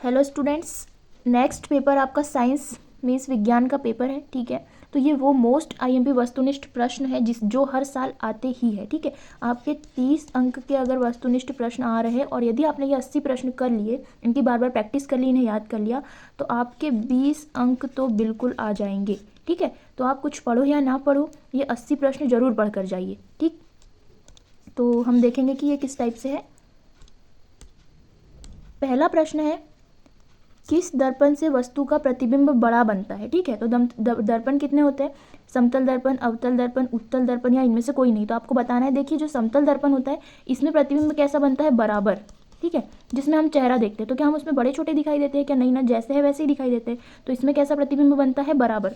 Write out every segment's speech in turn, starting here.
Hello students, next paper आपका science means विज्ञान का पेपर है। ठीक है, तो ये वो मोस्ट आईएमपी वस्तुनिष्ठ प्रश्न है जो हर साल आते ही है। ठीक है, आपके 30 अंक के अगर वस्तुनिष्ठ प्रश्न आ रहे हैं और यदि आपने ये 80 प्रश्न कर लिए, इनकी बार बार प्रैक्टिस कर ली, इन्हें याद कर लिया, तो आपके 20 अंक तो बिल्कुल आ जाएंगे। ठीक है, तो आप कुछ पढ़ो या ना पढ़ो, ये 80 प्रश्न जरूर पढ़ कर जाइए। ठीक, तो हम देखेंगे कि ये किस टाइप से है। पहला प्रश्न है, किस दर्पण से वस्तु का प्रतिबिंब बड़ा बनता है। ठीक है, तो दर्पण कितने होते हैं? समतल दर्पण, अवतल दर्पण, उत्तल दर्पण या इनमें से कोई नहीं। तो आपको बताना है। देखिए, जो समतल दर्पण होता है इसमें प्रतिबिंब कैसा बनता है? बराबर। ठीक है, जिसमें हम चेहरा देखते हैं, तो क्या हम उसमें बड़े छोटे दिखाई देते हैं? क्या नहीं ना, जैसे है वैसे ही दिखाई देते हैं। तो इसमें कैसा प्रतिबिंब बनता है? बराबर।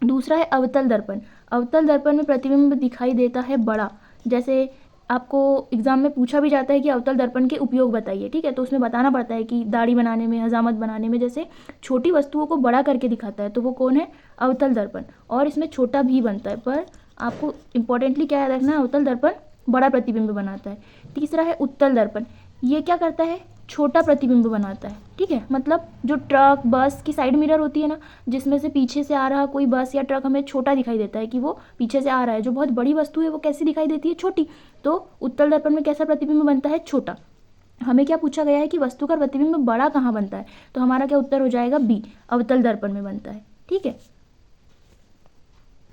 दूसरा है अवतल दर्पण। अवतल दर्पण में प्रतिबिंब दिखाई देता है बड़ा। जैसे आपको एग्जाम में पूछा भी जाता है कि अवतल दर्पण के उपयोग बताइए। ठीक है, तो उसमें बताना पड़ता है कि दाढ़ी बनाने में, हजामत बनाने में, जैसे छोटी वस्तुओं को बड़ा करके दिखाता है, तो वो कौन है? अवतल दर्पण। और इसमें छोटा भी बनता है, पर आपको इंपॉर्टेंटली क्या याद रखना है? अवतल दर्पण बड़ा प्रतिबिंब बनाता है। तीसरा है उत्तल दर्पण। ये क्या करता है? छोटा प्रतिबिंब बनाता है। ठीक है, मतलब जो ट्रक बस की साइड मिरर होती है ना, जिसमें से पीछे से आ रहा कोई बस या ट्रक हमें छोटा दिखाई देता है कि वो पीछे से आ रहा है। जो बहुत बड़ी वस्तु है वो कैसी दिखाई देती है? छोटी। तो उत्तल दर्पण में कैसा प्रतिबिंब बनता है? छोटा। हमें क्या पूछा गया है कि वस्तु का प्रतिबिंब बड़ा कहाँ बनता है, तो हमारा क्या उत्तर हो जाएगा? बी, अवतल दर्पण में बनता है। ठीक है,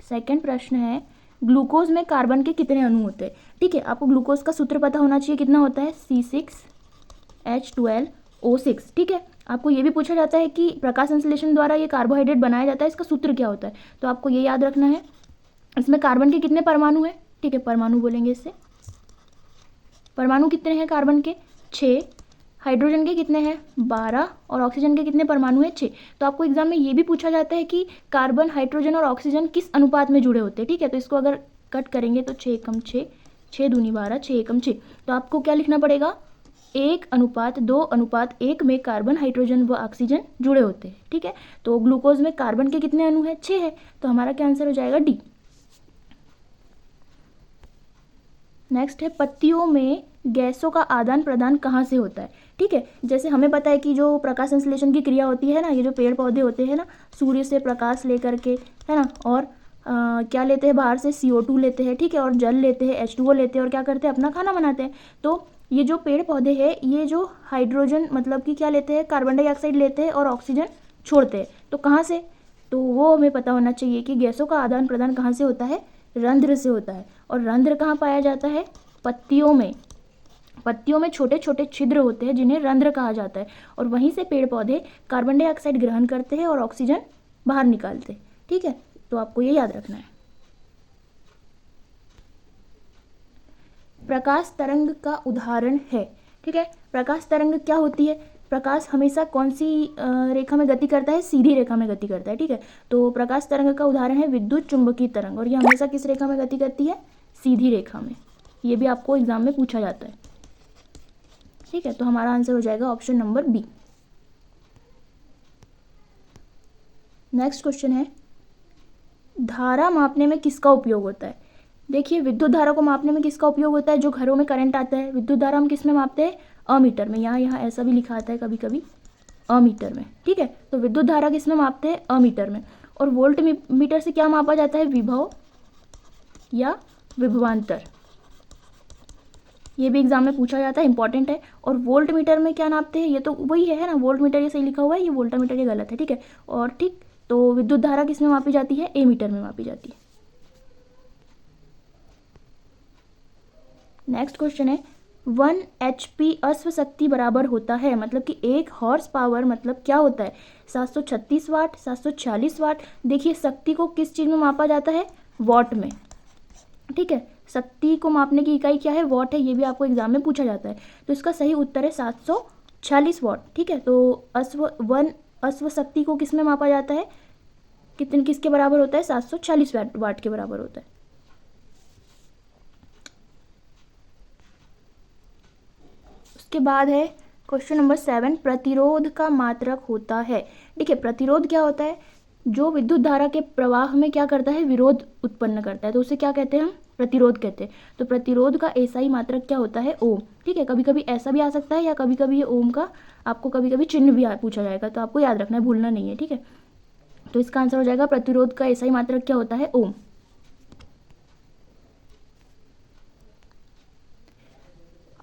सेकंड प्रश्न है, ग्लूकोज में कार्बन के कितने अणु होते हैं? ठीक है, आपको ग्लूकोज का सूत्र पता होना चाहिए। कितना होता है? C6H12O6। ठीक है, आपको ये भी पूछा जाता है कि प्रकाश संश्लेषण द्वारा ये कार्बोहाइड्रेट बनाया जाता है, इसका सूत्र क्या होता है, तो आपको ये याद रखना है। इसमें कार्बन के कितने परमाणु हैं? ठीक है, परमाणु बोलेंगे इससे। परमाणु कितने हैं कार्बन के? 6। हाइड्रोजन के कितने हैं? 12। और ऑक्सीजन के कितने परमाणु हैं? 6। तो आपको एग्जाम में ये भी पूछा जाता है कि कार्बन, हाइड्रोजन और ऑक्सीजन किस अनुपात में जुड़े होते हैं। ठीक है, तो इसको अगर कट करेंगे तो 6 एकम 6, 6 दूनी 12, 6 एकम 6। तो आपको क्या लिखना पड़ेगा? 1:2:1 में कार्बन, हाइड्रोजन व ऑक्सीजन जुड़े होते हैं। ठीक है, तो ग्लूकोज में कार्बन के कितने अणु हैं? 6 है, तो हमारा क्या आंसर हो जाएगा? डी। नेक्स्ट है, पत्तियों में गैसों का आदान प्रदान कहाँ से होता है? ठीक है, जैसे हमें पता है कि जो प्रकाश संश्लेषण की क्रिया होती है ना, ये जो पेड़ पौधे होते हैं ना, सूर्य से प्रकाश लेकर के, है ना, और क्या लेते हैं बाहर से? CO2 लेते हैं। ठीक है, और जल लेते हैं, H2O लेते हैं, और क्या करते हैं? अपना खाना बनाते हैं। तो ये जो पेड़ पौधे हैं, ये जो हाइड्रोजन मतलब कि क्या लेते हैं? कार्बन डाइऑक्साइड लेते हैं और ऑक्सीजन छोड़ते हैं। तो कहाँ से? तो वो हमें पता होना चाहिए कि गैसों का आदान प्रदान कहाँ से होता है? रंध्र से होता है। और रंध्र कहाँ पाया जाता है? पत्तियों में। पत्तियों में छोटे छोटे छिद्र होते हैं जिन्हें रंध्र कहा जाता है, और वहीं से पेड़ पौधे कार्बन डाइऑक्साइड ग्रहण करते हैं और ऑक्सीजन बाहर निकालते हैं। ठीक है, तो आपको ये याद रखना है। प्रकाश तरंग का उदाहरण है। ठीक है, प्रकाश तरंग क्या होती है? प्रकाश हमेशा कौन सी रेखा में गति करता है? सीधी रेखा में गति करता है। ठीक है, तो प्रकाश तरंग का उदाहरण है विद्युत चुंबकीय तरंग, और ये हमेशा किस रेखा में गति करती है? सीधी रेखा में। ये भी आपको एग्जाम में पूछा जाता है। ठीक है, तो हमारा आंसर हो जाएगा option number B. Next question है, धारा मापने में किसका उपयोग होता है? देखिए, विद्युत धारा को मापने में किसका उपयोग होता है? जो घरों में करंट आता है, विद्युत धारा हम किस में मापते हैं? अमीटर में। यहाँ ऐसा भी लिखा आता है कभी कभी, अमीटर में। ठीक है, तो विद्युत धारा किस में मापते हैं? अमीटर में। और वोल्ट मीटर से क्या मापा जाता है? विभव या विभवांतर। ये भी एग्जाम में पूछा जाता है, इंपॉर्टेंट है। और वोल्ट मीटर में क्या नापते हैं? ये तो वही है ना, वोल्ट मीटर ये सही लिखा हुआ है, ये वोल्टा मीटर ये गलत है। ठीक है, और ठीक, तो विद्युत धारा किस में मापी जाती है? ए मीटर में मापी जाती है। नेक्स्ट क्वेश्चन है, 1 HP अश्व शक्ति बराबर होता है, मतलब कि 1 हॉर्स पावर मतलब क्या होता है? 736 वाट, 746 वाट। देखिए, शक्ति को किस चीज़ में मापा जाता है? वॉट में। ठीक है, शक्ति को मापने की इकाई क्या है? वॉट है। ये भी आपको एग्जाम में पूछा जाता है। तो इसका सही उत्तर है 746 वाट। ठीक है, तो अश्व शक्ति को किस में मापा जाता है? किसके बराबर होता है? 746 वाट के बराबर होता है। उसके बाद है क्वेश्चन नंबर 7, प्रतिरोध का मात्रक होता है। ठीक है, प्रतिरोध क्या होता है? जो विद्युत धारा के प्रवाह में क्या करता है? विरोध उत्पन्न करता है, तो उसे क्या कहते हैं? हम प्रतिरोध कहते हैं। तो प्रतिरोध का ऐसा ही मात्रक क्या होता है? ओम। ठीक है, कभी कभी ऐसा भी आ सकता है या कभी कभी ये ओम का आपको कभी कभी चिन्ह भी पूछा जाएगा, तो आपको याद रखना है, भूलना नहीं है, ठीक है। तो इसका आंसर हो जाएगा प्रतिरोध का एसआई मात्रक क्या होता है, ओम।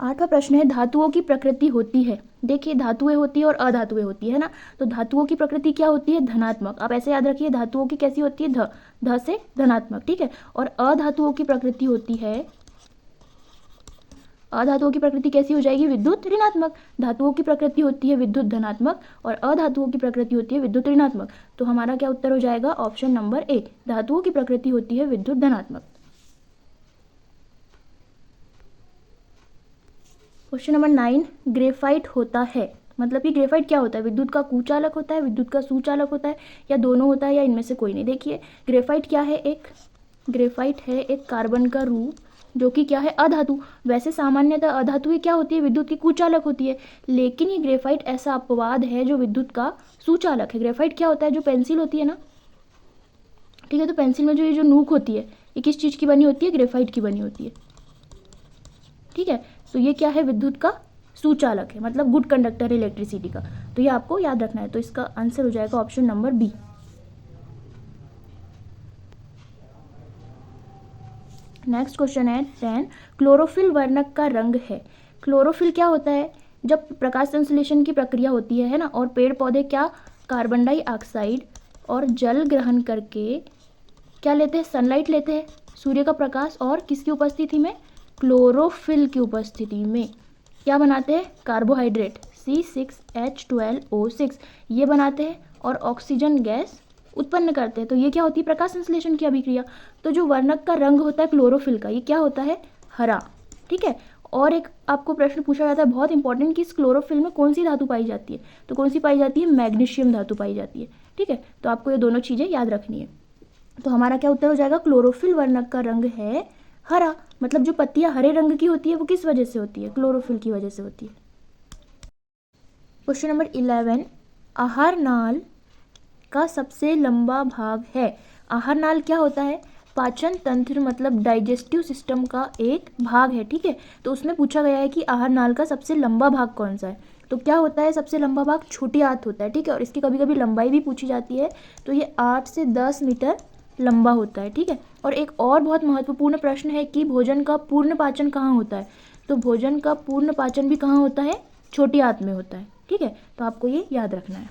8वां प्रश्न है धातुओं की प्रकृति होती है। देखिए धातुएं होती है और अधातुएं होती है ना, तो धातुओं की प्रकृति क्या होती है, धनात्मक। आप ऐसे याद रखिए, धातुओं की कैसी होती है, ध से धनात्मक, ठीक है। और अधातुओं की प्रकृति होती है, अधातुओं की प्रकृति कैसी हो जाएगी, विद्युत ऋणात्मक। धातुओं की प्रकृति होती है विद्युत धनात्मक और अधातुओं की प्रकृति होती है विद्युत ऋणात्मक। तो हमारा क्या उत्तर हो जाएगा, ऑप्शन नंबर ए, धातुओं की प्रकृति होती है विद्युत धनात्मक। क्वेश्चन नंबर 9, ग्रेफाइट होता है, मतलब कि ग्रेफाइट क्या होता है, विद्युत का कुचालक होता है, विद्युत का सुचालक होता है, या दोनों होता है, या इनमें से कोई नहीं। देखिए ग्रेफाइट क्या है, ग्रेफाइट है एक कार्बन का रूप जो कि क्या है, अधातु। वैसे सामान्यतः अधातु क्या होती है, विद्युत की कुचालक होती है, लेकिन ये ग्रेफाइट ऐसा अपवाद है जो विद्युत का सुचालक है। ग्रेफाइट क्या होता है, जो पेंसिल होती है ना, ठीक है, तो पेंसिल में जो ये जो नूक होती है, ये किस चीज़ की बनी होती है, ग्रेफाइट की बनी होती है, ठीक है। तो ये क्या है, विद्युत का सुचालक है, मतलब गुड कंडक्टर है इलेक्ट्रिसिटी का। तो ये आपको याद रखना है। तो इसका आंसर हो जाएगा option number B. Next question है 10, क्लोरोफिल वर्णक का रंग है। क्लोरोफिल क्या होता है, जब प्रकाश संश्लेषण की प्रक्रिया होती है ना, और पेड़ पौधे क्या कार्बन डाइऑक्साइड और जल ग्रहण करके क्या लेते हैं, सनलाइट लेते हैं, सूर्य का प्रकाश, और किसकी उपस्थिति में, क्लोरोफिल की उपस्थिति में क्या बनाते हैं, कार्बोहाइड्रेट C6H12O6 ये बनाते हैं और ऑक्सीजन गैस उत्पन्न करते हैं। तो ये क्या होती है, प्रकाश संश्लेषण की अभिक्रिया। तो जो वर्णक का रंग होता है क्लोरोफिल का, ये क्या होता है, हरा, ठीक है। और एक आपको प्रश्न पूछा जाता है बहुत इंपॉर्टेंट कि इस क्लोरोफिल में कौन सी धातु पाई जाती है, तो कौन सी पाई जाती है, मैग्नीशियम धातु पाई जाती है, ठीक है। तो आपको ये दोनों चीज़ें याद रखनी है। तो हमारा क्या उत्तर हो जाएगा, क्लोरोफिल वर्णक का रंग है हरा, मतलब जो पत्तियां हरे रंग की होती है वो किस वजह से होती है, क्लोरोफिल की वजह से होती है। क्वेश्चन नंबर 11, आहार नाल का सबसे लंबा भाग है। आहार नाल क्या होता है, पाचन तंत्र मतलब डाइजेस्टिव सिस्टम का एक भाग है, ठीक है। तो उसमें पूछा गया है कि आहार नाल का सबसे लंबा भाग कौन सा है। तो क्या होता है, सबसे लंबा भाग छोटी आंत होता है, ठीक है। और इसकी कभी कभी लंबाई भी पूछी जाती है, तो ये 8 से 10 मीटर लंबा होता है, ठीक है। और एक और बहुत महत्वपूर्ण प्रश्न है कि भोजन का पूर्ण पाचन कहाँ होता है। तो भोजन का पूर्ण पाचन भी कहाँ होता है, छोटी आंत में होता है, ठीक है। तो आपको ये याद रखना है।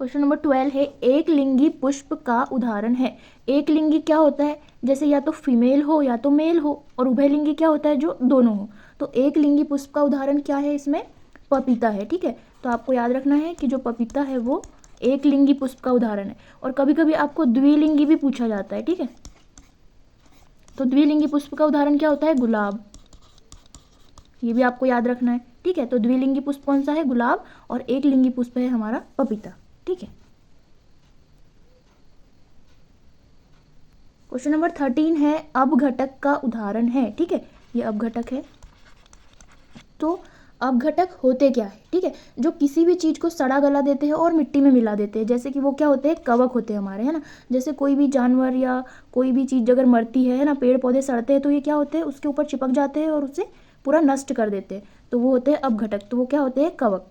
क्वेश्चन नंबर 12 है, एक लिंगी पुष्प का उदाहरण है। एक लिंगी क्या होता है, जैसे या तो फीमेल हो या तो मेल हो, और उभयलिंगी क्या होता है, जो दोनों हो। तो एक लिंगी पुष्प का उदाहरण क्या है, इसमें पपीता है, ठीक है। तो आपको याद रखना है कि जो पपीता है वो एक लिंगी पुष्प का उदाहरण है। और कभी कभी आपको द्विलिंगी भी पूछा जाता है, ठीक है। तो द्विलिंगी पुष्प का उदाहरण क्या होता है, गुलाब, ये भी आपको याद रखना है, ठीक है। तो द्विलिंगी पुष्प कौन सा है, गुलाब, और एक लिंगी पुष्प है हमारा पपीता, ठीक है। क्वेश्चन नंबर 13 है, अपघटक का उदाहरण है, ठीक है। ये अपघटक है। तो अपघटक होते क्या है, ठीक है, जो किसी भी चीज़ को सड़ा गला देते हैं और मिट्टी में मिला देते हैं, जैसे कि वो क्या होते हैं, कवक होते हैं हमारे, है ना। जैसे कोई भी जानवर या कोई भी चीज़ अगर मरती है ना, पेड़ पौधे सड़ते हैं, तो ये क्या होते हैं, उसके ऊपर चिपक जाते हैं और उसे पूरा नष्ट कर देते हैं, तो वो होते हैं अपघटक। तो वो क्या होते हैं, कवक।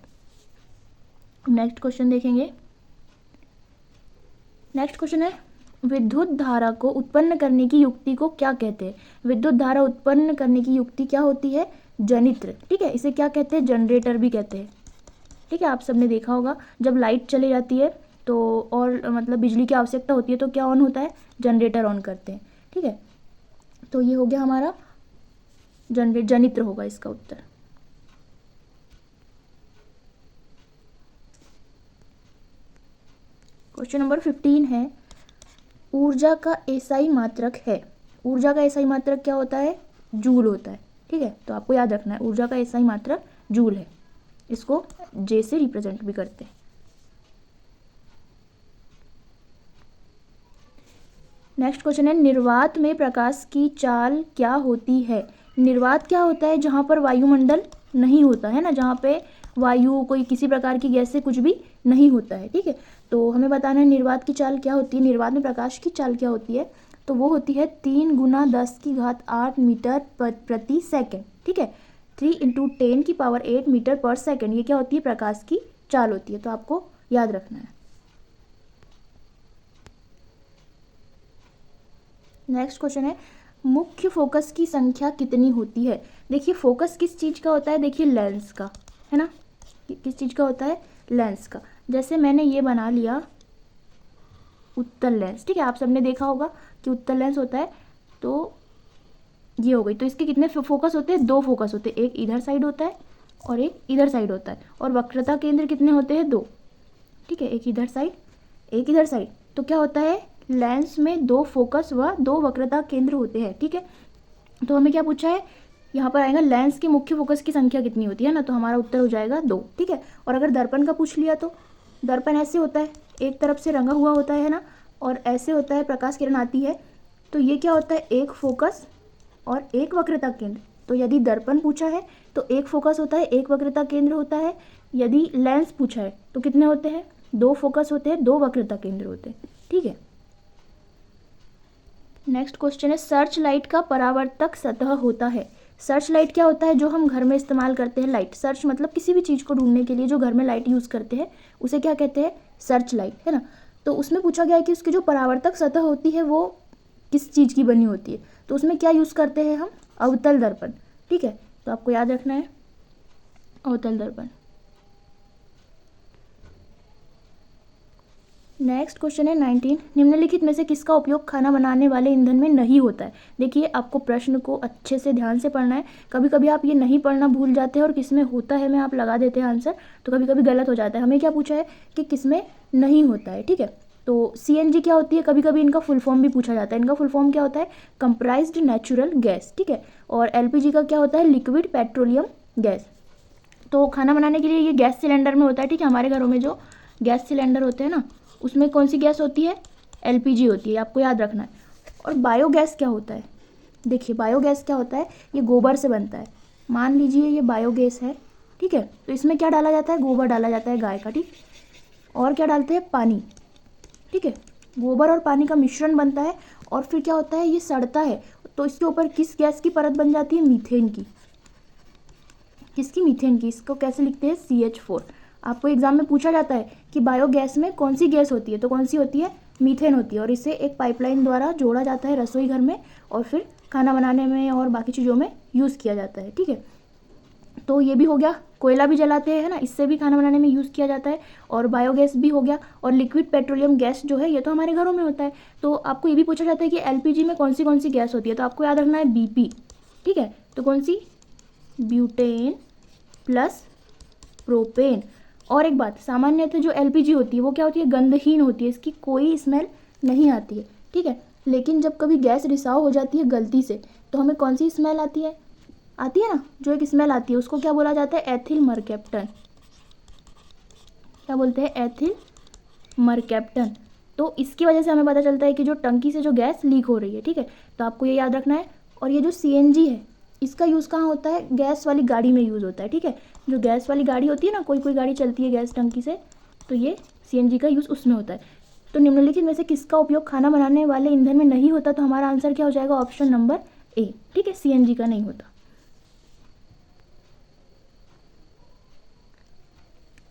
नेक्स्ट क्वेश्चन देखेंगे। नेक्स्ट क्वेश्चन है, विद्युत धारा को उत्पन्न करने की युक्ति को क्या कहते हैं। विद्युत धारा उत्पन्न करने की युक्ति क्या होती है, जनित्र, ठीक है। इसे क्या कहते हैं, जनरेटर भी कहते हैं, ठीक है। आप सबने देखा होगा जब लाइट चली जाती है तो और मतलब बिजली की आवश्यकता होती है तो क्या ऑन होता है, जनरेटर ऑन करते हैं, ठीक है। तो ये हो गया हमारा जनित्र होगा इसका उत्तर। क्वेश्चन नंबर 15 है, ऊर्जा का एसआई मात्रक है। ऊर्जा का एसआई मात्रक क्या होता है, जूल होता है, ठीक है। तो आपको याद रखना है ऊर्जा का एसआई मात्रक जूल है, इसको जे से रिप्रेजेंट भी करते हैं। नेक्स्ट क्वेश्चन है, निर्वात में प्रकाश की चाल क्या होती है। निर्वात क्या होता है, जहाँ पर वायुमंडल नहीं होता है ना, जहाँ पे वायु कोई किसी प्रकार की गैस से कुछ भी नहीं होता है, ठीक है। तो हमें बताना है निर्वात की चाल क्या होती है, निर्वात में प्रकाश की चाल क्या होती है। तो वो होती है 3 × 10⁸ मीटर प्रति सेकेंड, ठीक है। 3 × 10⁸ मीटर पर सेकेंड, ये क्या होती है, प्रकाश की चाल होती है। तो आपको याद रखना है। नेक्स्ट क्वेश्चन है, मुख्य फोकस की संख्या कितनी होती है। देखिए फोकस किस चीज़ का होता है, देखिए लेंस का, है ना, किस चीज़ का होता है, लेंस का। जैसे मैंने ये बना लिया उत्तल लेंस, ठीक है, आप सबने देखा होगा कि उत्तल लेंस होता है, तो ये हो गई। तो इसके कितने फोकस होते हैं, 2 फोकस होते हैं, एक इधर साइड होता है और एक इधर साइड होता है। और वक्रता केंद्र कितने होते हैं, 2, ठीक है, एक इधर साइड एक इधर साइड। तो क्या होता है, लेंस में 2 फोकस व 2 वक्रता केंद्र होते हैं, ठीक है। तो हमें क्या पूछा है, यहाँ पर आएगा लेंस के मुख्य फोकस की संख्या कितनी होती है ना, तो हमारा उत्तर हो जाएगा 2, ठीक है। और अगर दर्पण का पूछ लिया तो दर्पण ऐसे होता है, एक तरफ से रंगा हुआ होता है ना, और ऐसे होता है, प्रकाश किरण आती है, तो ये क्या होता है, एक फोकस और एक वक्रता केंद्र। तो यदि दर्पण पूछा है तो एक फोकस होता है, एक वक्रता केंद्र होता है। यदि लेंस पूछा है तो कितने होते हैं, 2 फोकस होते हैं, 2 वक्रता केंद्र होते हैं, ठीक है। नेक्स्ट क्वेश्चन है, सर्च लाइट का परावर्तक सतह होता है। सर्च लाइट क्या होता है, जो हम घर में इस्तेमाल करते हैं लाइट, सर्च मतलब किसी भी चीज़ को ढूंढने के लिए जो घर में लाइट यूज़ करते हैं उसे क्या कहते हैं, सर्च लाइट, है ना। तो उसमें पूछा गया है कि उसकी जो परावर्तक सतह होती है वो किस चीज़ की बनी होती है, तो उसमें क्या यूज़ करते हैं हम, अवतल दर्पण, ठीक है। तो आपको याद रखना है अवतल दर्पण। नेक्स्ट क्वेश्चन है 19, निम्नलिखित में से किसका उपयोग खाना बनाने वाले ईंधन में नहीं होता है। देखिए आपको प्रश्न को अच्छे से ध्यान से पढ़ना है, कभी कभी आप ये नहीं पढ़ना भूल जाते हैं और किसमें होता है में आप लगा देते हैं आंसर, तो कभी कभी गलत हो जाता है। हमें क्या पूछा है कि किसमें नहीं होता है, ठीक है। तो CNG क्या होती है, कभी कभी इनका फुल फॉर्म भी पूछा जाता है। इनका फुल फॉर्म क्या होता है, कंप्राइज्ड नेचुरल गैस, ठीक है। और LPG का क्या होता है, लिक्विड पेट्रोलियम गैस। तो खाना बनाने के लिए ये गैस सिलेंडर में होता है, ठीक है। हमारे घरों में जो गैस सिलेंडर होते हैं ना, उसमें कौन सी गैस होती है, LPG होती है, आपको याद रखना है। और बायोगैस क्या होता है, देखिए बायोगैस क्या होता है, ये गोबर से बनता है। मान लीजिए ये बायोगैस है, ठीक है, तो इसमें क्या डाला जाता है, गोबर डाला जाता है गाय का, ठीक। और क्या डालते हैं, पानी, ठीक है। गोबर और पानी का मिश्रण बनता है और फिर क्या होता है, ये सड़ता है, तो इसके ऊपर किस गैस की परत बन जाती है, मीथेन की। किसकी, मीथेन की। इसको कैसे लिखते हैं, CH4। आपको एग्जाम में पूछा जाता है कि बायोगैस में कौन सी गैस होती है, तो कौन सी होती है, मीथेन होती है। और इसे एक पाइपलाइन द्वारा जोड़ा जाता है रसोई घर में और फिर खाना बनाने में और बाकी चीज़ों में यूज़ किया जाता है, ठीक है। तो ये भी हो गया, कोयला भी जलाते हैं, है ना, इससे भी खाना बनाने में यूज़ किया जाता है। और बायोगैस भी हो गया। और लिक्विड पेट्रोलियम गैस जो है ये तो हमारे घरों में होता है। तो आपको ये भी पूछा जाता है कि LPG में कौन सी गैस होती है, तो आपको याद रखना है BP, ठीक है। तो कौन सी, ब्यूटेन प्लस प्रोपेन। और एक बात, सामान्यतः जो LPG होती है वो क्या होती है, गंधहीन होती है, इसकी कोई स्मेल नहीं आती है, ठीक है। लेकिन जब कभी गैस रिसाव हो जाती है गलती से, तो हमें कौन सी स्मेल आती है ना, जो एक स्मेल आती है उसको क्या बोला जाता है, एथिल मरकैप्टन। क्या बोलते हैं, एथिल मरकैप्टन। तो इसकी वजह से हमें पता चलता है कि जो टंकी से जो गैस लीक हो रही है, ठीक है। तो आपको ये याद रखना है। और ये जो CNG है इसका यूज़ कहाँ होता है, गैस वाली गाड़ी में यूज़ होता है, ठीक है। जो गैस वाली गाड़ी होती है ना, कोई गाड़ी चलती है गैस टंकी से, तो ये CNG का यूज़ उसमें होता है। तो निम्नलिखित में से किसका उपयोग खाना बनाने वाले ईंधन में नहीं होता, तो हमारा आंसर क्या हो जाएगा, ऑप्शन नंबर A, ठीक है, CNG का नहीं होता।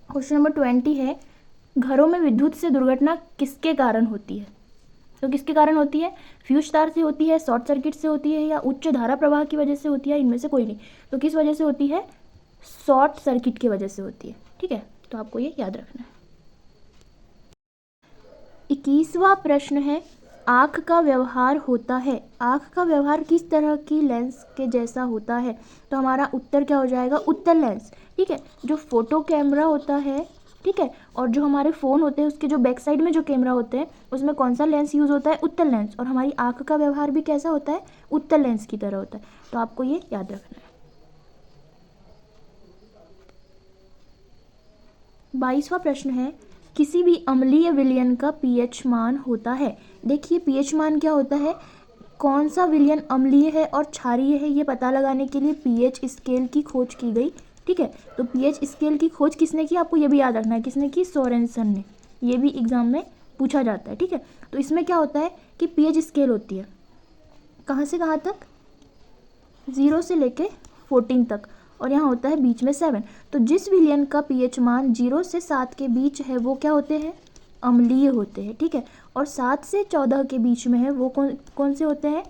क्वेश्चन नंबर 20 है, घरों में विद्युत से दुर्घटना किसके कारण होती है। तो किसके कारण होती है, फ्यूज तार से होती है, शॉर्ट सर्किट से होती है, या उच्च धारा प्रवाह की वजह से होती है, इनमें से कोई नहीं। तो किस वजह से होती है, शॉर्ट सर्किट की वजह से होती है, ठीक है। तो आपको ये याद रखना है। 21वां प्रश्न है, आँख का व्यवहार होता है। आँख का व्यवहार किस तरह की लेंस के जैसा होता है, तो हमारा उत्तर क्या हो जाएगा, उत्तल लेंस, ठीक है। जो फोटो कैमरा होता है, ठीक है, और जो हमारे फ़ोन होते हैं उसके जो बैक साइड में जो कैमरा होते हैं उसमें कौन सा लेंस यूज़ होता है, उत्तल लेंस। और हमारी आँख का व्यवहार भी कैसा होता है, उत्तल लेंस की तरह होता है। तो आपको ये याद रखना है। 22वां प्रश्न है, किसी भी अम्लीय विलयन का pH मान होता है। देखिए pH मान क्या होता है, कौन सा विलयन अम्लीय है और क्षारीय है ये पता लगाने के लिए pH स्केल की खोज की गई, ठीक है। तो pH स्केल की खोज किसने की, आपको ये भी याद रखना है, किसने की, सोरेनसन ने। ये भी एग्जाम में पूछा जाता है, ठीक है। तो इसमें क्या होता है कि pH स्केल होती है कहाँ से कहाँ तक, 0 से लेके 14 तक। और यहाँ होता है बीच में 7। तो जिस विलयन का pH मान 0 से 7 के बीच है वो क्या होते हैं, अम्लीय होते हैं, ठीक है। और 7 से 14 के बीच में है वो कौन से होते हैं,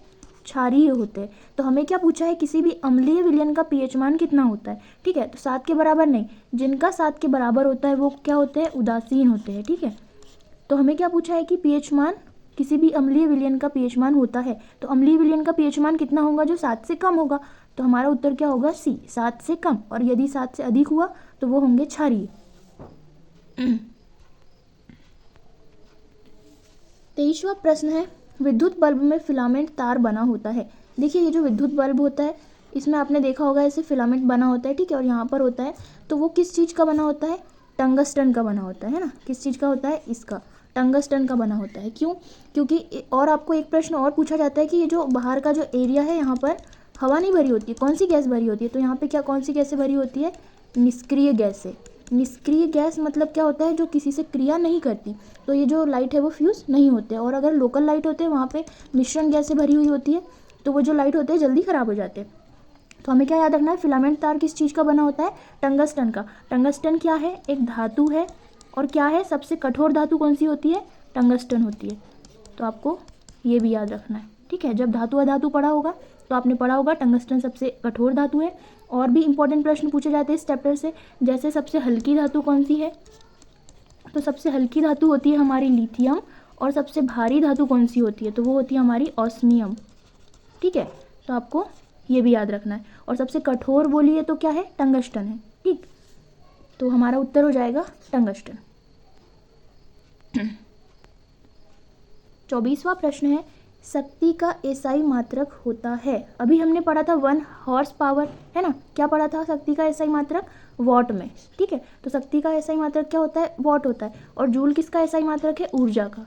क्षारीय होते हैं। तो हमें क्या पूछा है, किसी भी अम्लीय विलयन का pH मान कितना होता है, ठीक है। तो 7 के बराबर नहीं, जिनका 7 के बराबर होता है वो क्या होते हैं, उदासीन होते हैं, ठीक है। तो हमें क्या पूछा है कि pH मान, किसी भी अम्लीय विलयन का pH मान होता है, तो अम्लीय विलयन का pH मान कितना होगा, जो 7 से कम होगा। तो हमारा उत्तर क्या होगा, सी, 7 से कम। और यदि 7 से अधिक हुआ तो वो होंगे क्षारीय। 23वां प्रश्न है, विद्युत बल्ब में फिलामेंट तार बना होता है। देखिए ये जो विद्युत बल्ब होता है इसमें आपने देखा होगा ऐसे फिलामेंट बना होता है, ठीक है। और यहाँ पर होता है, तो वो किस चीज़ का बना होता है, टंगस्टन का बना होता है ना। किस चीज़ का होता है, इसका टंगस्टन का बना होता है। क्यों, क्योंकि और आपको एक प्रश्न और पूछा जाता है कि ये जो बाहर का जो एरिया है यहाँ पर हवा नहीं भरी होती है, कौन सी गैस भरी होती है। तो यहाँ पे क्या, कौन सी गैस से भरी होती है, निष्क्रिय गैस से। निष्क्रिय गैस मतलब क्या होता है, जो किसी से क्रिया नहीं करती। तो ये जो लाइट है वो फ्यूज़ नहीं होते। और अगर लोकल लाइट होते हैं वहाँ पे मिश्रण गैस से भरी हुई होती है, तो वो जो लाइट होते हैं जल्दी ख़राब हो जाते हैं। तो हमें क्या याद रखना है, फिलामेंट तार किस चीज़ का बना होता है, टंगस्टन का। टंगस्टन क्या है, एक धातु है। और क्या है, सबसे कठोर धातु कौन सी होती है, टंगस्टन होती है। तो आपको ये भी याद रखना है, ठीक है। जब धातु अधातु पढ़ा होगा तो आपने पढ़ा होगा टंगस्टन सबसे कठोर धातु है। और भी इंपॉर्टेंट प्रश्न पूछे जाते हैं इस चैप्टर से, जैसे सबसे हल्की धातु कौन सी है, तो सबसे हल्की धातु होती है हमारी लिथियम। और सबसे भारी धातु कौन सी होती है, तो वो होती है हमारी ऑस्मियम, ठीक है। तो आपको ये भी याद रखना है। और सबसे कठोर बोलिए तो क्या है, टंगस्टन है, ठीक। तो हमारा उत्तर हो जाएगा टंगस्टन। 24वां प्रश्न है, शक्ति का एसआई मात्रक होता है। अभी हमने पढ़ा था 1 हॉर्स पावर, है ना। क्या पढ़ा था, शक्ति का एसआई मात्रक वॉट में, ठीक है। तो शक्ति का एसआई मात्रक क्या होता है, वॉट होता है। और जूल किसका एसआई मात्रक है, ऊर्जा का।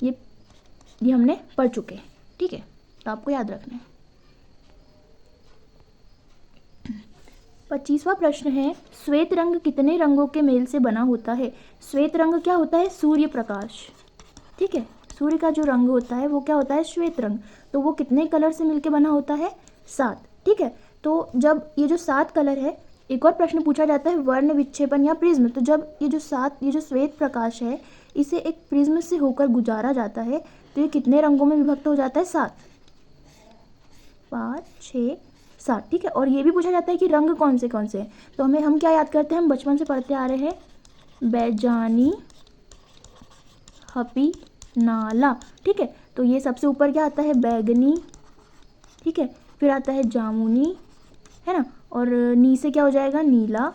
ये हमने पढ़ चुके हैं, ठीक है। तो आपको याद रखना है। 25वां प्रश्न है, श्वेत रंग कितने रंगों के मेल से बना होता है। श्वेत रंग क्या होता है, सूर्य प्रकाश, ठीक है। सूर्य का जो रंग होता है वो क्या होता है, श्वेत रंग। तो वो कितने कलर से मिलके बना होता है, 7, ठीक है। तो जब ये जो 7 कलर है, एक और प्रश्न पूछा जाता है वर्ण विक्षेपण या प्रिज्म। तो जब ये जो श्वेत प्रकाश है इसे एक प्रिज्म से होकर गुजारा जाता है तो ये कितने रंगों में विभक्त हो जाता है, 7, 5, 6, 7, ठीक है। और ये भी पूछा जाता है कि रंग कौन से हैं। तो हम क्या याद करते हैं, हम बचपन से पढ़ते आ रहे हैं, बैजानी, हपी, नाला, ठीक है। तो ये सबसे ऊपर क्या आता है, बैगनी, ठीक है। फिर आता है जामुनी, है ना। और नी से क्या हो जाएगा, नीला।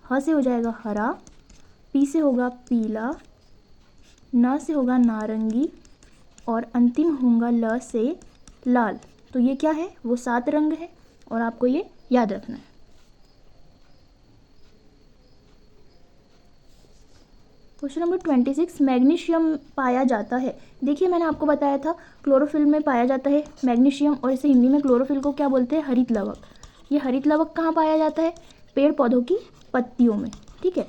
ह से हो जाएगा हरा। पी से होगा पीला। न से होगा नारंगी। और अंतिम होगा ल से लाल। तो ये क्या है, वो 7 रंग है और आपको ये याद रखना है। क्वेश्चन नंबर 26, मैग्नीशियम पाया जाता है। देखिए मैंने आपको बताया था क्लोरोफिल में पाया जाता है मैग्नीशियम, और इसे हिंदी में क्लोरोफिल को क्या बोलते हैं, हरित लवक। ये हरित लवक कहाँ पाया जाता है, पेड़ पौधों की पत्तियों में, ठीक है।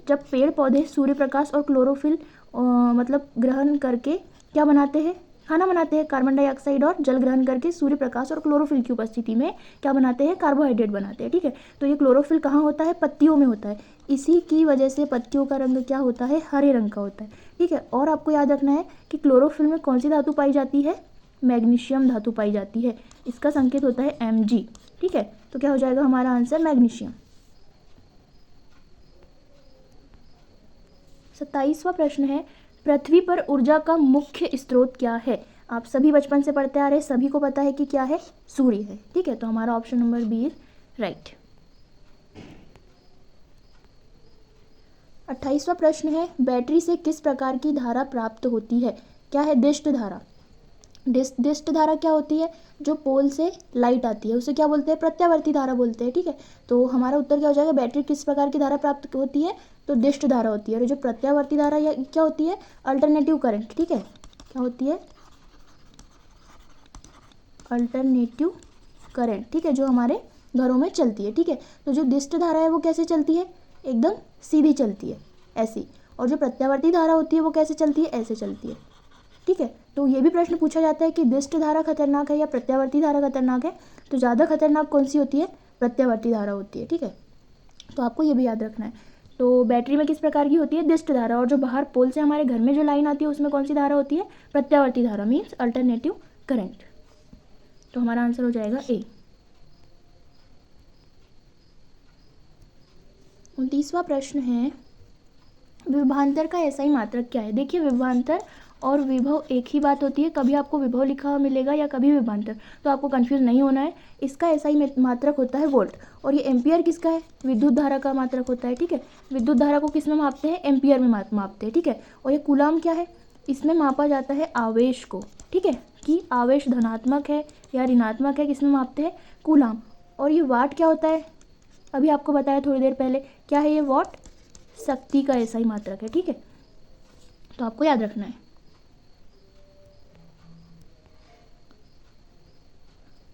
जब पेड़ पौधे सूर्य प्रकाश और क्लोरोफिल मतलब ग्रहण करके क्या बनाते हैं, खाना बनाते हैं, कार्बन डाइऑक्साइड और जल ग्रहण करके सूर्य प्रकाश और क्लोरोफिल की उपस्थिति में क्या बनाते हैं, कार्बोहाइड्रेट बनाते हैं, ठीक है। तो ये क्लोरोफिल कहाँ होता है, पत्तियों में होता है। इसी की वजह से पत्तियों का रंग क्या होता है, हरे रंग का होता है, ठीक है। और आपको याद रखना है कि क्लोरोफिल में कौन सी धातु पाई जाती है, मैग्नीशियम धातु पाई जाती है। इसका संकेत होता है Mg, ठीक है। तो क्या हो जाएगा हमारा आंसर, मैग्नीशियम। 27वां प्रश्न है, पृथ्वी पर ऊर्जा का मुख्य स्रोत क्या है। आप सभी बचपन से पढ़ते आ रहे, सभी को पता है कि क्या है, सूर्य है, ठीक है। तो हमारा option number B is right. 28वां प्रश्न है, बैटरी से किस प्रकार की धारा प्राप्त होती है। क्या है, दिष्ट धारा। दिष्ट धारा क्या होती है, जो पोल से लाइट आती है उसे क्या बोलते हैं, प्रत्यावर्ती धारा बोलते हैं, ठीक है। तो हमारा उत्तर क्या हो जाएगा, बैटरी किस प्रकार की धारा प्राप्त होती है, तो दिष्ट धारा होती है। और जो प्रत्यावर्ती धारा या क्या होती है, अल्टरनेटिव करंट, ठीक है। क्या होती है, अल्टरनेटिव करंट, ठीक है, जो हमारे घरों में चलती है, ठीक है। तो जो दिष्ट धारा है वो कैसे चलती है, एकदम सीधी चलती है, ऐसी। और जो प्रत्यावर्ती धारा होती है वो कैसे चलती है, ऐसे चलती है, ठीक है। तो ये भी प्रश्न पूछा जाता है कि दिष्ट धारा खतरनाक है या प्रत्यावर्ती धारा खतरनाक है। तो ज़्यादा खतरनाक कौन सी होती है, प्रत्यावर्ती धारा होती है, ठीक है। तो आपको ये भी याद रखना है। तो बैटरी में किस प्रकार की होती है, दिष्ट धारा, और जो बाहर पोल से हमारे घर में जो लाइन आती है उसमें कौन सी धारा होती है, प्रत्यावर्ती धारा, मीन्स अल्टरनेटिव करंट। तो हमारा आंसर हो जाएगा ए। 29वां प्रश्न है, विभवांतर का एसआई मात्रक क्या है। देखिए विभवांतर और विभव एक ही बात होती है, कभी आपको विभव लिखा हुआ मिलेगा या कभी विभवांतर, तो आपको कंफ्यूज नहीं होना है। इसका एसआई मात्रक होता है वोल्ट, और ये एम्पियर किसका है, विद्युत धारा का मात्रक होता है, ठीक है। विद्युत धारा को किस में मापते हैं, एम्पियर में मापते हैं, ठीक है। और ये कूलाम क्या है, इसमें मापा जाता है आवेश को, ठीक है, कि आवेश धनात्मक है या ऋणात्मक है, किसमें मापते हैं, कूलाम। और ये वाट क्या होता है, अभी आपको बताया थोड़ी देर पहले, क्या है ये, वाट, शक्ति का एसआई मात्रक है, ठीक है। तो आपको याद रखना है।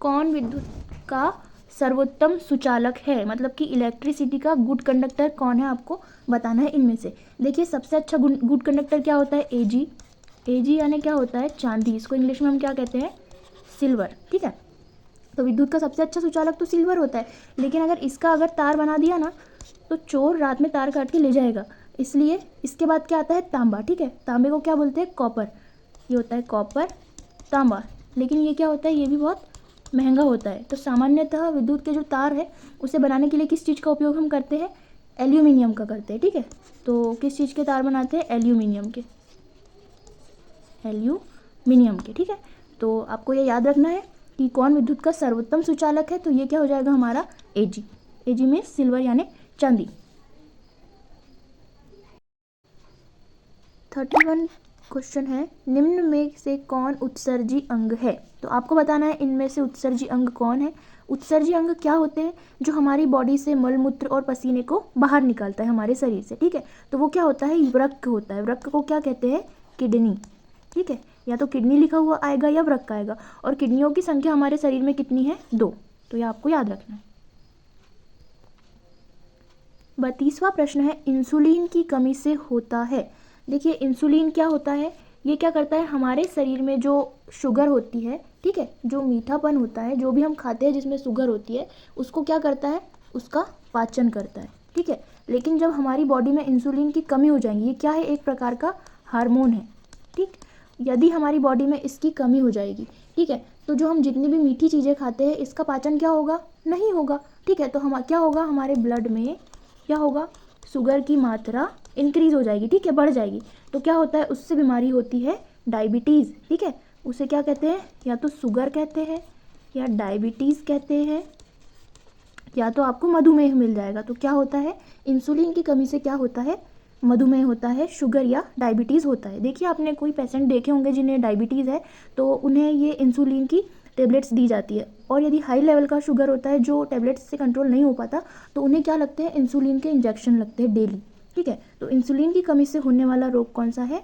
कौन विद्युत का सर्वोत्तम सुचालक है, मतलब कि इलेक्ट्रिसिटी का गुड कंडक्टर कौन है, आपको बताना है इनमें से। देखिए सबसे अच्छा गुड कंडक्टर क्या होता है, एजी। एजी यानी क्या होता है, चांदी, इसको इंग्लिश में हम क्या कहते हैं, सिल्वर, ठीक है। तो विद्युत का सबसे अच्छा सुचालक तो सिल्वर होता है, लेकिन अगर इसका अगर तार बना दिया ना तो चोर रात में तार काट के ले जाएगा, इसलिए इसके बाद क्या आता है, तांबा, ठीक है। तांबे को क्या बोलते हैं, कॉपर, ये होता है कॉपर, तांबा, लेकिन ये क्या होता है, ये भी बहुत महंगा होता है। तो सामान्यतः विद्युत के जो तार है उसे बनाने के लिए किस चीज़ का उपयोग हम करते हैं, एल्यूमिनियम का करते हैं, ठीक है। तो किस चीज़ के तार बनाते हैं, एल्यूमिनियम के, एल्यूमिनियम के, ठीक है। तो आपको ये याद रखना है कि कौन विद्युत का सर्वोत्तम सुचालक है, तो ये क्या हो जाएगा हमारा, एजी। एजी में सिल्वर यानी चांदी। 31 क्वेश्चन है, निम्न में से कौन उत्सर्जी अंग है। तो आपको बताना है इनमें से उत्सर्जी अंग कौन है। उत्सर्जी अंग क्या होते हैं, जो हमारी बॉडी से मलमूत्र और पसीने को बाहर निकालता है हमारे शरीर से, ठीक है। तो वो क्या होता है, वृक्क होता है। वृक्क को क्या कहते हैं, किडनी, ठीक है। या तो किडनी लिखा हुआ आएगा या वृक्क आएगा, और किडनियों की संख्या हमारे शरीर में कितनी है, 2। तो ये आपको याद रखना है। 32वां प्रश्न है, इंसुलिन की कमी से होता है। देखिए इंसुलिन क्या होता है, ये क्या करता है, हमारे शरीर में जो शुगर होती है, ठीक है, जो मीठापन होता है, जो भी हम खाते हैं जिसमें शुगर होती है, उसको क्या करता है, उसका पाचन करता है, ठीक है। लेकिन जब हमारी बॉडी में इंसुलिन की कमी हो जाएगी, ये क्या है, एक प्रकार का हार्मोन है, ठीक। यदि हमारी बॉडी में इसकी कमी हो जाएगी, ठीक है, तो जो हम जितनी भी मीठी चीज़ें खाते हैं इसका पाचन क्या होगा, नहीं होगा, ठीक है। तो हम क्या होगा, हमारे ब्लड में क्या होगा, शुगर की मात्रा इंक्रीज हो जाएगी, ठीक है, बढ़ जाएगी। तो क्या होता है, उससे बीमारी होती है डायबिटीज़, ठीक है। उसे क्या कहते हैं, या तो शुगर कहते हैं या डायबिटीज़ कहते हैं, या तो आपको मधुमेह मिल जाएगा। तो क्या होता है, इंसुलिन की कमी से क्या होता है, मधुमेह होता है, शुगर या डायबिटीज़ होता है। देखिए आपने कोई पेशेंट देखे होंगे जिन्हें डायबिटीज़ है, तो उन्हें ये इंसुलिन की टेबलेट्स दी जाती है। और यदि हाई लेवल का शुगर होता है जो टेबलेट्स से कंट्रोल नहीं हो पाता, तो उन्हें क्या लगते हैं, इंसुलिन के इंजेक्शन लगते हैं डेली, ठीक है। तो इंसुलिन की कमी से होने वाला रोग कौन सा है,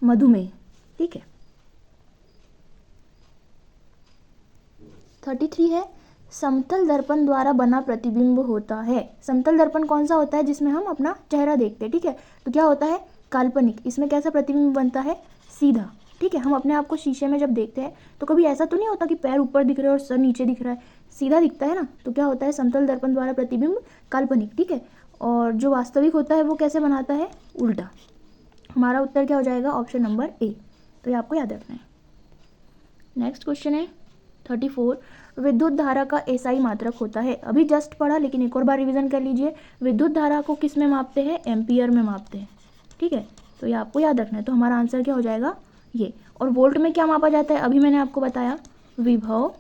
मधुमेह, ठीक है। 33 है, समतल दर्पण द्वारा बना प्रतिबिंब होता है। समतल दर्पण कौन सा होता है, जिसमें हम अपना चेहरा देखते हैं, ठीक है। तो क्या होता है, काल्पनिक। इसमें कैसा प्रतिबिंब बनता है, सीधा, ठीक है। हम अपने आप को शीशे में जब देखते हैं तो कभी ऐसा तो नहीं होता कि पैर ऊपर दिख रहे हैं और सर नीचे दिख रहा है, सीधा दिखता है ना। तो क्या होता है, समतल दर्पण द्वारा प्रतिबिंब काल्पनिक, ठीक है। और जो वास्तविक होता है वो कैसे बनाता है, उल्टा। हमारा उत्तर क्या हो जाएगा, ऑप्शन नंबर ए। तो ये आपको याद रखना है। नेक्स्ट क्वेश्चन है 34, विद्युत धारा का एसआई मात्रक होता है। अभी जस्ट पढ़ा, लेकिन एक और बार रिवीजन कर लीजिए। विद्युत धारा को किस में मापते हैं, एम्पियर में मापते हैं, ठीक है। तो ये आपको याद रखना है। तो हमारा आंसर क्या हो जाएगा, ये। और वोल्ट में क्या मापा जाता है, अभी मैंने आपको बताया, विभव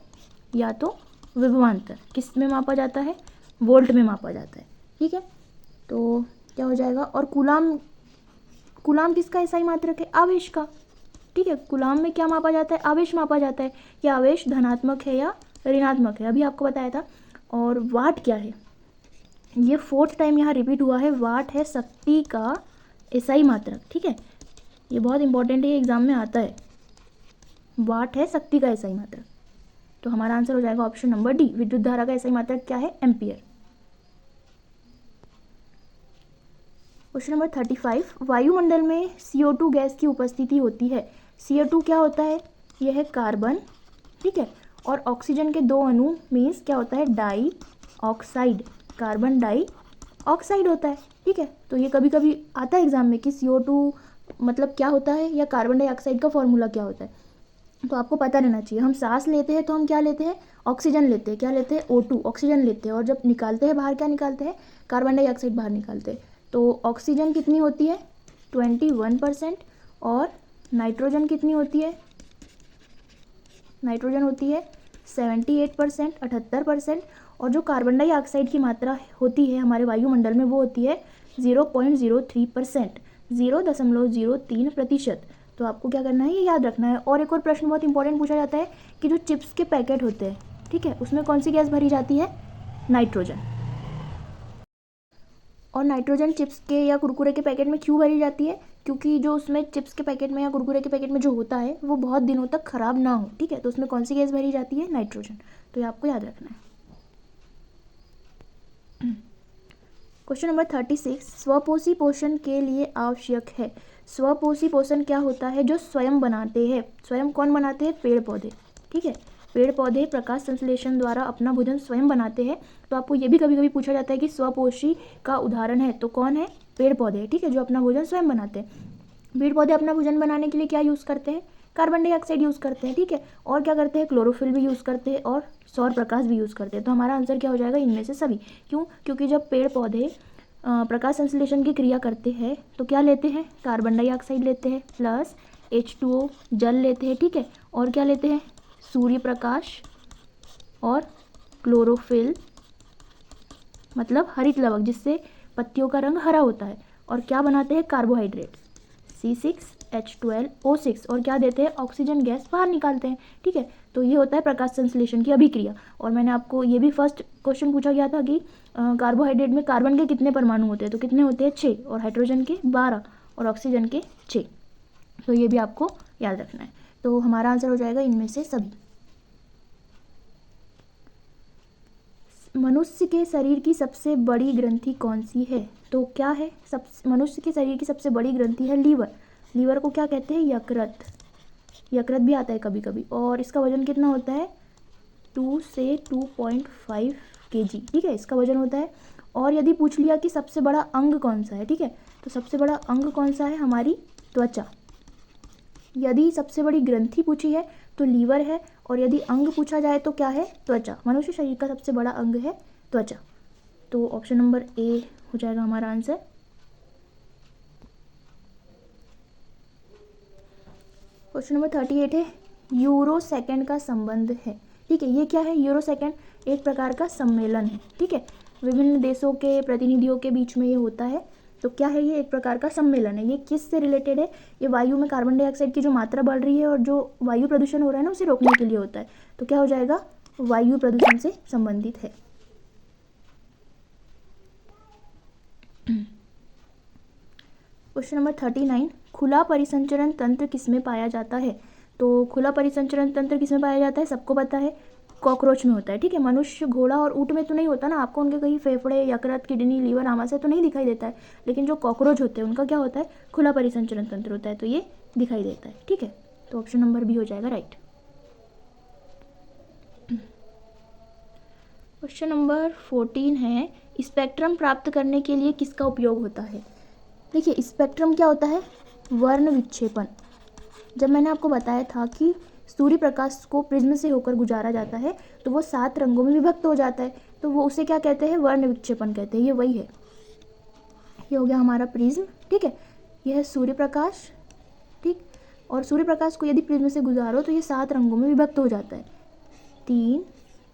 या तो विभवांतर, किस में मापा जाता है, वोल्ट में मापा जाता है, ठीक है। तो क्या हो जाएगा, और कूलाम, कूलाम किसका एसआई मात्रक है, आवेश का, ठीक है। कूलाम में क्या मापा जाता है, आवेश मापा जाता है कि आवेश धनात्मक है या ऋणात्मक है, अभी आपको बताया था। और वाट क्या है, ये 4th टाइम यहाँ रिपीट हुआ है, वाट है शक्ति का एसआई मात्रक, ठीक है। ये बहुत इंपॉर्टेंट है, ये एग्जाम में आता है, वाट है शक्ति का एसआई मात्रक। तो हमारा आंसर हो जाएगा ऑप्शन नंबर डी, विद्युत धारा का एसआई मात्रक क्या है, एम्पियर। क्वेश्चन नंबर 35, वायुमंडल में CO2 गैस की उपस्थिति होती है। CO2 क्या होता है, यह है कार्बन, ठीक है। और ऑक्सीजन के 2 अणु मीन्स क्या होता है, डाई ऑक्साइड कार्बन डाइऑक्साइड होता है, ठीक है। तो ये कभी कभी आता है एग्जाम में कि CO2 मतलब क्या होता है या कार्बन डाइऑक्साइड का फॉर्मूला क्या होता है, तो आपको पता रहना चाहिए। हम सांस लेते हैं तो हम क्या लेते हैं, ऑक्सीजन लेते हैं, क्या लेते हैं, O2 ऑक्सीजन लेते हैं, और जब निकालते हैं बाहर क्या निकालते हैं, कार्बन डाइऑक्साइड बाहर निकालते हैं। तो ऑक्सीजन कितनी होती है 21%, और नाइट्रोजन कितनी होती है, नाइट्रोजन होती है 78% 78%, और जो कार्बन डाइऑक्साइड की मात्रा होती है हमारे वायुमंडल में वो होती है 0.03%, 0.03%। तो आपको क्या करना है, ये याद रखना है। और एक और प्रश्न बहुत इंपॉर्टेंट पूछा जाता है कि जो चिप्स के पैकेट होते हैं, ठीक है, उसमें कौन सी गैस भरी जाती है, नाइट्रोजन। और नाइट्रोजन चिप्स के या कुरकुरे के पैकेट में क्यों भरी जाती है, क्योंकि जो उसमें चिप्स के पैकेट में या कुरकुरे के पैकेट में जो होता है वो बहुत दिनों तक ख़राब ना हो, ठीक है। तो उसमें कौन सी गैस भरी जाती है, नाइट्रोजन। तो ये आपको याद रखना है। क्वेश्चन नंबर 36, स्वपोषी पोषण के लिए आवश्यक है। स्वपोषी पोषण क्या होता है, जो स्वयं बनाते हैं। स्वयं कौन बनाते हैं, पेड़ पौधे, ठीक है। पेड़ पौधे प्रकाश संश्लेषण द्वारा अपना भोजन स्वयं बनाते हैं। तो आपको ये भी कभी कभी पूछा जाता है कि स्वपोषी का उदाहरण है, तो कौन है, पेड़ पौधे, ठीक है, जो अपना भोजन स्वयं बनाते हैं। पेड़ पौधे अपना भोजन बनाने के लिए क्या यूज़ करते हैं, कार्बन डाइऑक्साइड यूज़ करते हैं, ठीक है। और क्या करते हैं, क्लोरोफिल भी यूज़ करते हैं और सौर प्रकाश भी यूज़ करते हैं। तो हमारा आंसर क्या हो जाएगा, इनमें से सभी। क्यों, क्योंकि जब पेड़ पौधे प्रकाश संश्लेषण की क्रिया करते हैं तो क्या लेते हैं, कार्बन डाइऑक्साइड लेते हैं प्लस H2O जल लेते हैं, ठीक है। और क्या लेते हैं, सूर्य प्रकाश और क्लोरोफिल मतलब हरित लवक, जिससे पत्तियों का रंग हरा होता है। और क्या बनाते हैं, कार्बोहाइड्रेट C6H12O6, और क्या देते हैं, ऑक्सीजन गैस बाहर निकालते हैं, ठीक है। तो ये होता है प्रकाश संश्लेषण की अभिक्रिया। और मैंने आपको ये भी फर्स्ट क्वेश्चन पूछा गया था कि कार्बोहाइड्रेट में कार्बन के कितने परमाणु होते हैं, तो कितने होते हैं 6, और हाइड्रोजन के 12, और ऑक्सीजन के 6। तो ये भी आपको याद रखना है। तो हमारा आंसर हो जाएगा इनमें से सभी। मनुष्य के शरीर की सबसे बड़ी ग्रंथि कौन सी है, तो क्या है, मनुष्य के शरीर की सबसे बड़ी ग्रंथि है लीवर। लीवर को क्या कहते हैं, यकृत, यकृत भी आता है कभी कभी। और इसका वजन कितना होता है, 2 से 2.5 kg, ठीक है, इसका वजन होता है। और यदि पूछ लिया कि सबसे बड़ा अंग कौन सा है, ठीक है, तो सबसे बड़ा अंग कौन सा है, हमारी त्वचा। यदि सबसे बड़ी ग्रंथि पूछी है तो लीवर है, और यदि अंग पूछा जाए तो क्या है, त्वचा। मनुष्य शरीर का सबसे बड़ा अंग है त्वचा। तो ऑप्शन नंबर ए हो जाएगा हमारा आंसर। क्वेश्चन नंबर 38 है, यूरो सेकंड का संबंध है, ठीक है। ये क्या है, यूरो सेकंड एक प्रकार का सम्मेलन है, ठीक है। विभिन्न देशों के प्रतिनिधियों के बीच में ये होता है। तो क्या है, ये एक प्रकार का सम्मेलन है। ये किस से रिलेटेड है, ये वायु में कार्बन डाइऑक्साइड की जो मात्रा बढ़ रही है और जो वायु प्रदूषण हो रहा है ना, उसे रोकने के लिए होता है। तो क्या हो जाएगा, वायु प्रदूषण से संबंधित है। क्वेश्चन नंबर 39, खुला परिसंचरण तंत्र किसमें पाया जाता है। तो खुला परिसंचरण तंत्र किसमें पाया जाता है, सबको पता है, कॉकरोच में होता है, ठीक है। मनुष्य, घोड़ा और ऊँट में तो नहीं होता ना, आपको उनके कहीं फेफड़े, यकृत, किडनी, लीवर, आमाशय तो नहीं दिखाई देता है। लेकिन जो कॉकरोच होते हैं उनका क्या होता है, खुला परिसंचरण तंत्र होता है, तो ये दिखाई देता है, ठीक है। तो ऑप्शन नंबर बी हो जाएगा राइट। क्वेश्चन नंबर 14 है, स्पेक्ट्रम प्राप्त करने के लिए किसका उपयोग होता है। देखिए, स्पेक्ट्रम क्या होता है, वर्ण विक्षेपण। जब मैंने आपको बताया था कि सूर्य प्रकाश को प्रिज्म से होकर गुजारा जाता है तो वो 7 रंगों में विभक्त हो जाता है, तो वो उसे क्या कहते हैं, वर्ण विक्षेपण कहते हैं। ये वही है, ये हो गया हमारा प्रिज्म, ठीक है। यह है सूर्य प्रकाश, ठीक। और सूर्य प्रकाश को यदि प्रिज्म से गुजारो तो ये 7 रंगों में विभक्त हो जाता है, 3,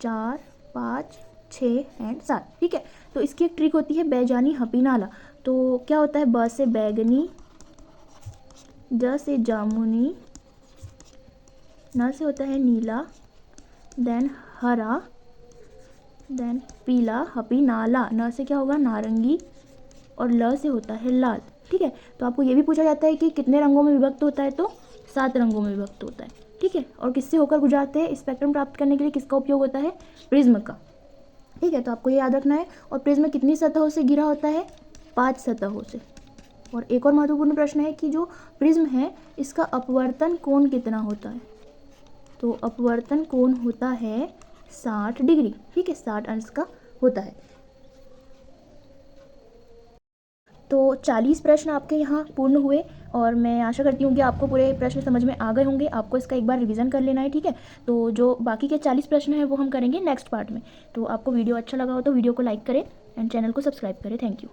4, 5, 6 एंड 7, ठीक है। तो इसकी एक ट्रिक होती है बैजानी हपीनाला। तो क्या होता है, ब से बैगनी, ज से जामुनी, न से होता है नीला, देन हरा, देन पीला, हपीनाला। न से क्या होगा, नारंगी, और ल से होता है लाल, ठीक है। तो आपको ये भी पूछा जाता है कि कितने रंगों में विभक्त होता है, तो 7 रंगों में विभक्त होता है, ठीक है। और किससे होकर गुजारते हैं, स्पेक्ट्रम प्राप्त करने के लिए किसका उपयोग होता है, प्रिज्म का, ठीक है। तो आपको ये याद रखना है। और प्रिज्म कितनी सतहों से घिरा होता है, 5 सतहों से। और एक और महत्वपूर्ण प्रश्न है कि जो प्रिज्म है इसका अपवर्तन कोण कितना होता है। तो अपवर्तन कोण होता है 60 डिग्री, ठीक है, 60 अंश का होता है। तो 40 प्रश्न आपके यहाँ पूर्ण हुए और मैं आशा करती हूँ कि आपको पूरे प्रश्न समझ में आ गए होंगे। आपको इसका एक बार रिवीजन कर लेना है, ठीक है। तो जो बाकी के 40 प्रश्न हैं वो हम करेंगे नेक्स्ट पार्ट में। तो आपको वीडियो अच्छा लगा हो तो वीडियो को लाइक करें एंड चैनल को सब्सक्राइब करें। Thank you.